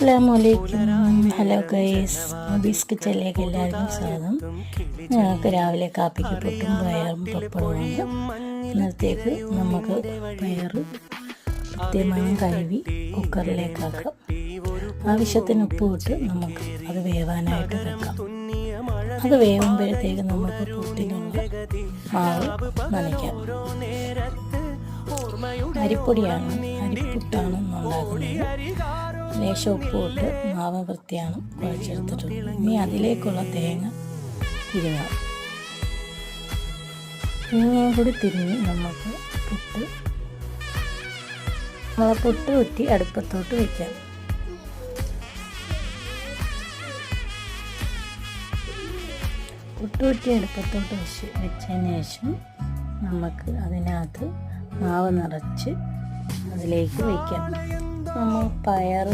അസ്സലാമലൈക്കും. Hello guys, മബീസ് കിച്ചണിലേക്ക് എല്ലാവർക്കും സ്വാഗതം. ഞങ്ങൾക്ക് രാവിലെ കാപ്പിക്ക് പുട്ടും പയറും പപ്പടവും. ഇന്നത്തേക്ക് നമുക്ക് പയർ കൃത്യമായും കഴുകി കുക്കറിലേക്കാക്കാം. ആവശ്യത്തിന് ഉപ്പ് ഇട്ട് നമുക്ക് അത് വേവാനായിട്ട് വെക്കാം. അത് വേവുമ്പോഴത്തേക്ക് നമുക്ക് പുട്ടിനുള്ള മാവ് നനയ്ക്കാം. അരിപ്പൊടിയാണ്, അരിപ്പുട്ടാണ് ഉണ്ടാക്കുന്നത്. ലേശം ഉപ്പ് ഇട്ട് മാവ് വൃത്തിയാണ് കുഴച്ചെടുത്തിട്ടുണ്ട്. ഇനി അതിലേക്കുള്ള തേങ്ങ തിരുങ്ങാം. തേങ്ങയും കൂടി തിരിഞ്ഞ് നമുക്ക് പുട്ട് കുറ്റി അടുപ്പത്തോട്ട് വയ്ക്കാം. പുട്ട് കുറ്റി അടുപ്പത്തോട്ട് വെച്ചതിന് ശേഷം നമുക്ക് അതിനകത്ത് മാവ് നിറച്ച് അതിലേക്ക് വയ്ക്കാം. നമ്മൾ പയർ